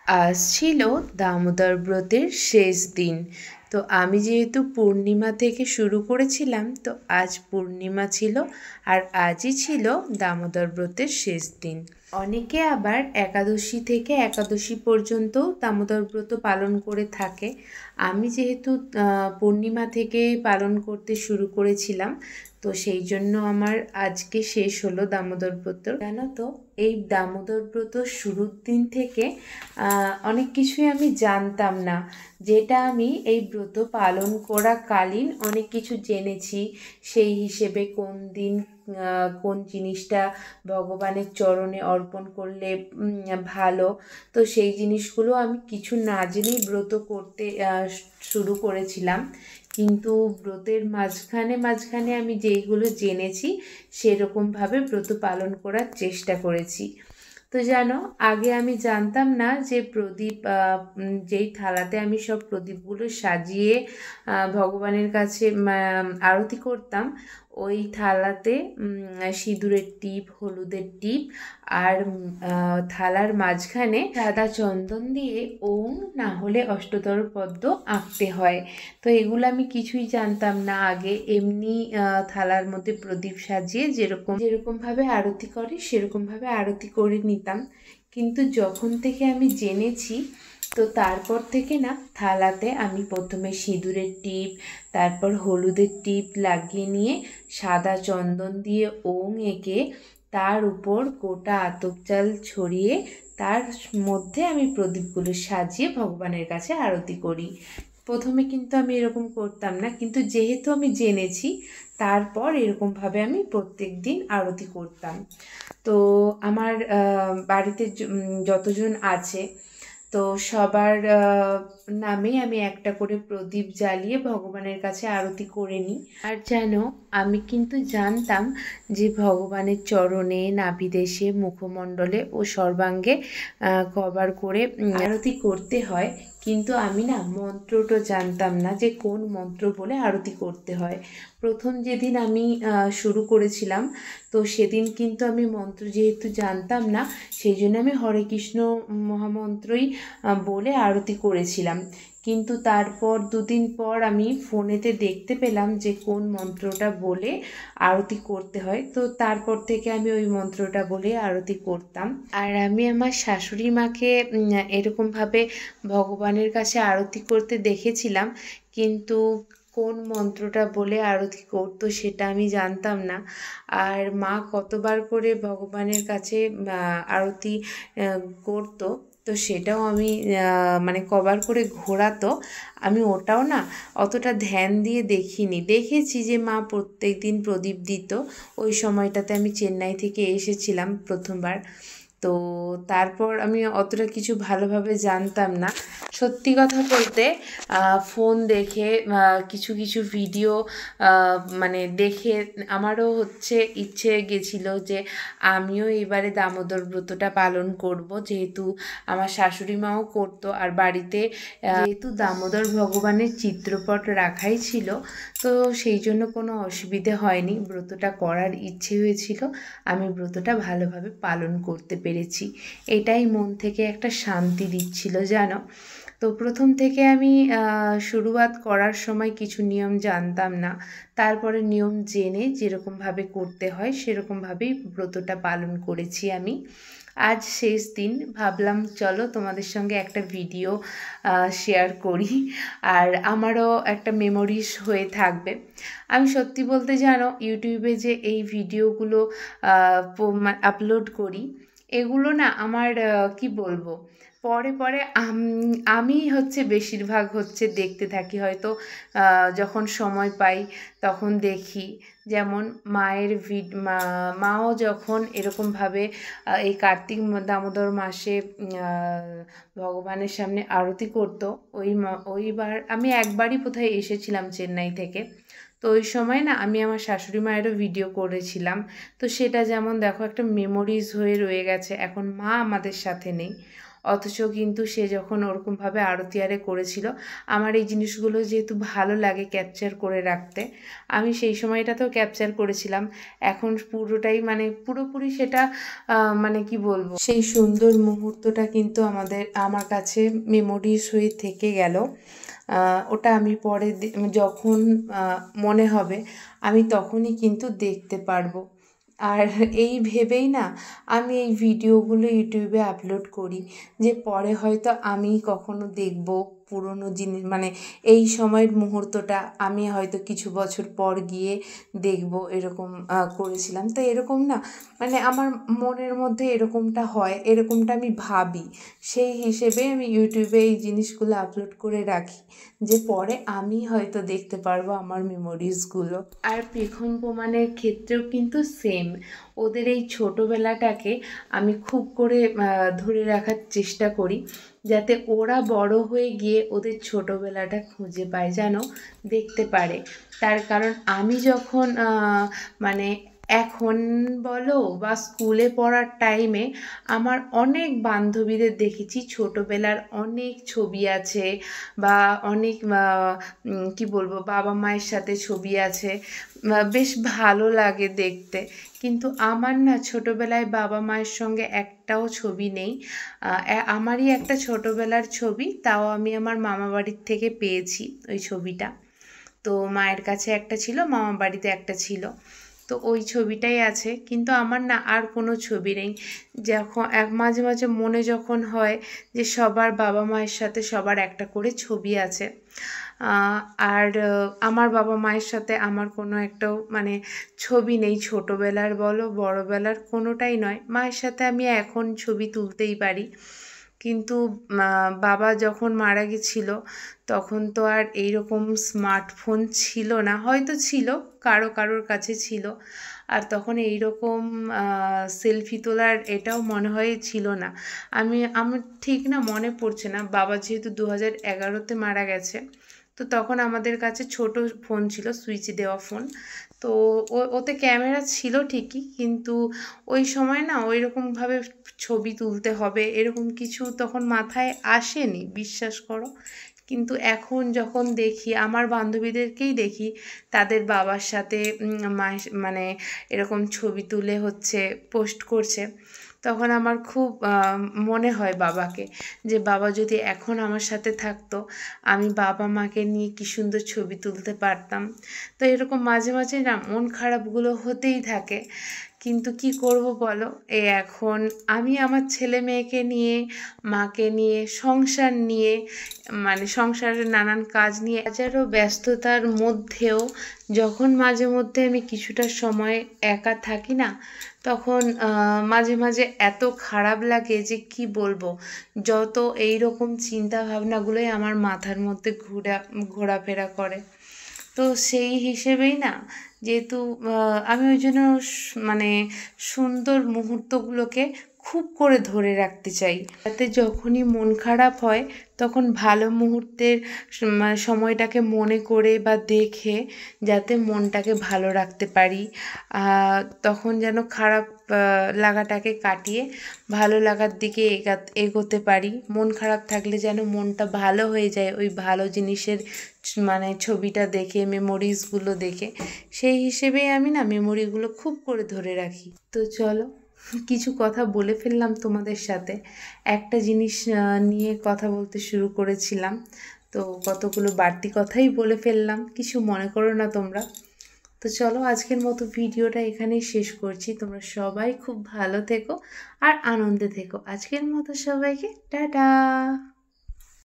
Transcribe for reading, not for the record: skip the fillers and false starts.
আজ ছিল দামোদর ব্রতের শেষ দিন। তো আমি যেহেতু পূর্ণিমা থেকে শুরু করেছিলাম, তো আজ পূর্ণিমা ছিল আর আজই ছিল দামোদর ব্রতের শেষ দিন। অনেকে আবার একাদশী থেকে একাদশী পর্যন্ত দামোদর ব্রত পালন করে থাকে। আমি যেহেতু পূর্ণিমা থেকে পালন করতে শুরু করেছিলাম, তো সেই জন্য আমার আজকে শেষ হলো দামোদর ব্রত। জানো তো, এই দামোদর ব্রত শুরুর দিন থেকে অনেক কিছুই আমি জানতাম না, যেটা আমি এই ব্রত পালন করাকালীন অনেক কিছু জেনেছি। সেই হিসেবে কোন দিন কোন জিনিসটা ভগবানের চরণে অর্পণ করলে ভালো, তো সেই জিনিসগুলো আমি কিছু না জেনেই ব্রত করতে শুরু করেছিলাম। কিন্তু ব্রতের মাঝখানে মাঝখানে আমি যেইগুলো জেনেছি সেরকমভাবে ব্রত পালন করার চেষ্টা করেছি। তো জানো, আগে আমি জানতাম না যে প্রদীপ, যেই থালাতে আমি সব প্রদীপগুলো সাজিয়ে ভগবানের কাছে আরতি করতাম, ওই থালাতে সিঁদুরের টিপ, হলুদের টিপ আর থালার মাঝখানে সাদা চন্দন দিয়ে ওম না হলে অষ্টতর পদ্ম আঁকতে হয়। তো এগুলো আমি কিছুই জানতাম না আগে। এমনি থালার মধ্যে প্রদীপ সাজিয়ে যেরকমভাবে আরতি করে সেরকমভাবে আরতি করে নিতাম। কিন্তু যখন থেকে আমি জেনেছি, তো তারপর থেকে না থালাতে আমি প্রথমে সিঁদুরের টিপ, তারপর হলুদের টিপ লাগিয়ে নিয়ে সাদা চন্দন দিয়ে ওং এঁকে তার উপর গোটা আতপ চাল ছড়িয়ে তার মধ্যে আমি প্রদীপগুলো সাজিয়ে ভগবানের কাছে আরতি করি। প্রথমে কিন্তু আমি এরকম করতাম না, কিন্তু যেহেতু আমি জেনেছি তারপর এরকমভাবে আমি প্রত্যেক দিন আরতি করতাম। তো আমার বাড়িতে যতজন আছে, তো সবার নামে আমি একটা করে প্রদীপ জ্বালিয়ে ভগবানের কাছে আরতি করে নিই। আর জানো, আমি কিন্তু জানতাম যে ভগবানের চরণে, নাভিদেশে, মুখমণ্ডলে ও সর্বাঙ্গে কবার করে আরতি করতে হয়, কিন্তু আমি না মন্ত্রটা জানতাম না যে কোন মন্ত্র বলে আরতি করতে হয়। প্রথম যেদিন আমি শুরু করেছিলাম, তো সেদিন কিন্তু আমি মন্ত্র যেহেতু জানতাম না, সেই জন্য আমি হরে কৃষ্ণ মহামন্ত্রই বলে আরতি করেছিলাম। কিন্তু তারপর দুদিন পর আমি ফোনেতে দেখতে পেলাম যে কোন মন্ত্রটা বলে আরতি করতে হয়, তো তারপর থেকে আমি ওই মন্ত্রটা বলে আরতি করতাম। আর আমি আমার শাশুড়ি মাকে এরকমভাবে ভগবানের কাছে আরতি করতে দেখেছিলাম, কিন্তু কোন মন্ত্রটা বলে আরতি করতো সেটা আমি জানতাম না। আর মা কতবার করে ভগবানের কাছে আরতি করতো, তো সেটাও আমি মানে কবার করে ঘোরাতো, আমি ওটাও না অতটা ধ্যান দিয়ে দেখিনি। দেখেছি যে মা প্রত্যেক দিন প্রদীপ দিত, ওই সময়টাতে আমি চেন্নাই থেকে এসেছিলাম প্রথমবার। তো তারপর আমি অতটা কিছু ভালোভাবে জানতাম না। সত্যি কথা বলতে ফোন দেখে কিছু কিছু ভিডিও মানে দেখে আমারও ইচ্ছে গেছিলো যে আমিও এবারে দামোদর ব্রতটা পালন করব, যেহেতু আমার শাশুড়ি মাও করতো আর বাড়িতে যেহেতু দামোদর ভগবানের চিত্রপট রাখাই ছিল, তো সেই জন্য কোনো অসুবিধে হয়নি। ব্রতটা করার ইচ্ছে হয়েছিল, আমি ব্রতটা ভালোভাবে পালন করতে পেরেছি, এটাই মন থেকে একটা শান্তি দিচ্ছিল জানো। তো প্রথম থেকে আমি শুরুয়াত করার সময় কিছু নিয়ম জানতাম না, তারপরে নিয়ম জেনে যেরকমভাবে করতে হয় সেরকমভাবেই ব্রতটা পালন করেছি আমি। আজ শেষ দিন, ভাবলাম চলো তোমাদের সঙ্গে একটা ভিডিও শেয়ার করি, আর আমারও একটা মেমোরিজ হয়ে থাকবে। আমি সত্যি বলতে জানো, ইউটিউবে যে এই ভিডিওগুলো আপলোড করি, এগুলো না আমার কি বলবো, পরে পরে আমি বেশিরভাগ দেখতে থাকি, হয়তো যখন সময় পাই তখন দেখি। যেমন মায়ের মাও যখন এরকমভাবে এই কার্তিক দামোদর মাসে ভগবানের সামনে আরতি করতো, ওইবার আমি একবারই বোধহয় এসেছিলাম চেন্নাই থেকে, তো ওই সময় না আমি আমার শাশুড়ি মায়েরও ভিডিও করেছিলাম। তো সেটা যেমন দেখো একটা মেমোরিজ হয়ে রয়ে গেছে। এখন মা আমাদের সাথে নেই, অথচ কিন্তু সে যখন ওরকমভাবে আড়তিয়ারে করেছিল, আমার এই জিনিসগুলো যেহেতু ভালো লাগে ক্যাপচার করে রাখতে, আমি সেই সময়টাতেও ক্যাপচার করেছিলাম। এখন পুরোটাই মানে পুরোপুরি সেটা মানে কি বলবো, সেই সুন্দর মুহূর্তটা কিন্তু আমার কাছে মেমোরিজ হয়ে থেকে গেল। ওটা আমি পরে যখন মনে হবে আমি তখনই কিন্তু দেখতে পারবো। আর এই ভেবেই না আমি এই ভিডিওগুলো ইউটিউবে আপলোড করি, যে পরে হয়তো আমি কখনো দেখব পুরনো জিনিস, মানে এই সময়ের মুহূর্তটা আমি হয়তো কিছু বছর পর গিয়ে দেখব, এরকম করেছিলাম। তো এরকম না, মানে আমার মনের মধ্যে এরকমটা হয়, এরকমটা আমি ভাবি, সেই হিসেবে আমি ইউটিউবে এই জিনিসগুলো আপলোড করে রাখি, যে পরে আমি হয়তো দেখতে পারবো আমার মেমোরিজগুলো। আর পেখম প্রমাণের ক্ষেত্রেও কিন্তু সেম, ওদের এই ছোটোবেলাটাকে আমি খুব করে ধরে রাখার চেষ্টা করি, যাতে ওরা বড় হয়ে গিয়ে ওদের ছোটোবেলাটা খুঁজে পায়, যেন দেখতে পারে। তার কারণ আমি যখন মানে এখন বলো বা স্কুলে পড়ার টাইমে আমার অনেক বান্ধবীদের দেখেছি ছোটোবেলার অনেক ছবি আছে, বা অনেক কি বলবো, বাবা মায়ের সাথে ছবি আছে, বেশ ভালো লাগে দেখতে। কিন্তু আমার না ছোটোবেলায় বাবা মায়ের সঙ্গে একটাও ছবি নেই। আমারই একটা ছোটোবেলার ছবি, তাও আমি আমার মামা বাড়ির থেকে পেয়েছি ওই ছবিটা। তো মায়ের কাছে একটা ছিল, মামা বাড়িতে একটা ছিল, তো ওই ছবিটাই আছে। কিন্তু আমার না আর কোনো ছবি নেই। যখন মাঝে মাঝে মনে যখন হয় যে সবার বাবা মায়ের সাথে সবার একটা করে ছবি আছে, আর আমার বাবা মায়ের সাথে আমার কোনো একটাও মানে ছবি নেই, ছোটোবেলার বলো বড়োবেলার কোনোটাই নয়। মায়ের সাথে আমি এখন ছবি তুলতেই পারি, কিন্তু বাবা যখন মারা গেছিল তখন তো আর এইরকম স্মার্টফোন ছিল না, হয়তো ছিল কারোর কাছে ছিল, আর তখন এইরকম সেলফি তোলার এটাও মনে হয় ছিল না। আমার ঠিক না মনে পড়ছে না, বাবা যেহেতু 2011-তে মারা গেছে, তো তখন আমাদের কাছে ছোট ফোন ছিল, সুইচ দেওয়া ফোন। তো ওতে ক্যামেরা ছিল ঠিকই, কিন্তু ওই সময় না ওই রকমভাবে ছবি তুলতে হবে এরকম কিছু তখন মাথায় আসেনি, বিশ্বাস করো। কিন্তু এখন যখন দেখি আমার বান্ধবীদেরকেই দেখি তাদের বাবার সাথে মানে এরকম ছবি তুলে হচ্ছে পোস্ট করছে, তখন আমার খুব মনে হয় বাবাকে, যে বাবা যদি এখন আমার সাথে থাকতো, আমি বাবা মাকে নিয়ে কী সুন্দর ছবি তুলতে পারতাম। তো এরকম মাঝে মাঝে না মন খারাপগুলো হতেই থাকে, কিন্তু কি করব বলো, এখন আমি আমার ছেলে মেয়েকে নিয়ে, মাকে নিয়ে, সংসার নিয়ে, মানে সংসারের নানান কাজ নিয়ে, হাজারো ব্যস্ততার মধ্যেও যখন মাঝে মধ্যে আমি কিছুটা সময় একা থাকি না, তখন মাঝে মাঝে এত খারাপ লাগে যে কি বলবো, যত এই রকম চিন্তা ভাবনাগুলোই আমার মাথার মধ্যে ঘোরাফেরা করে। তো সেই হিসেবেই না, যেহেতু আমি ওই জন্য মানে সুন্দর মুহূর্তগুলোকে খুব করে ধরে রাখতে চাই, যাতে যখনই মন খারাপ হয় তখন ভালো মুহূর্তের সময়টাকে মনে করে বা দেখে যাতে মনটাকে ভালো রাখতে পারি, তখন যেন খারাপ লাগাটাকে কাটিয়ে ভালো লাগার দিকে এগোতে পারি। মন খারাপ থাকলে যেন মনটা ভালো হয়ে যায় ওই ভালো জিনিসের মানে ছবিটা দেখে, মেমোরিজগুলো দেখে। সেই হিসেবেই আমি না মেমোরিগুলো খুব করে ধরে রাখি। তো চলো, কিছু কথা বলে ফেললাম তোমাদের সাথে, একটা জিনিস নিয়ে কথা বলতে শুরু করেছিলাম, তো কতগুলো বাড়তি কথাই বলে ফেললাম, কিছু মনে করো না তোমরা। তো চলো, আজকের মতো ভিডিওটা এখানেই শেষ করছি। তোমরা সবাই খুব ভালো থেকো আর আনন্দে থেকো। আজকের মতো সবাইকে টাটা।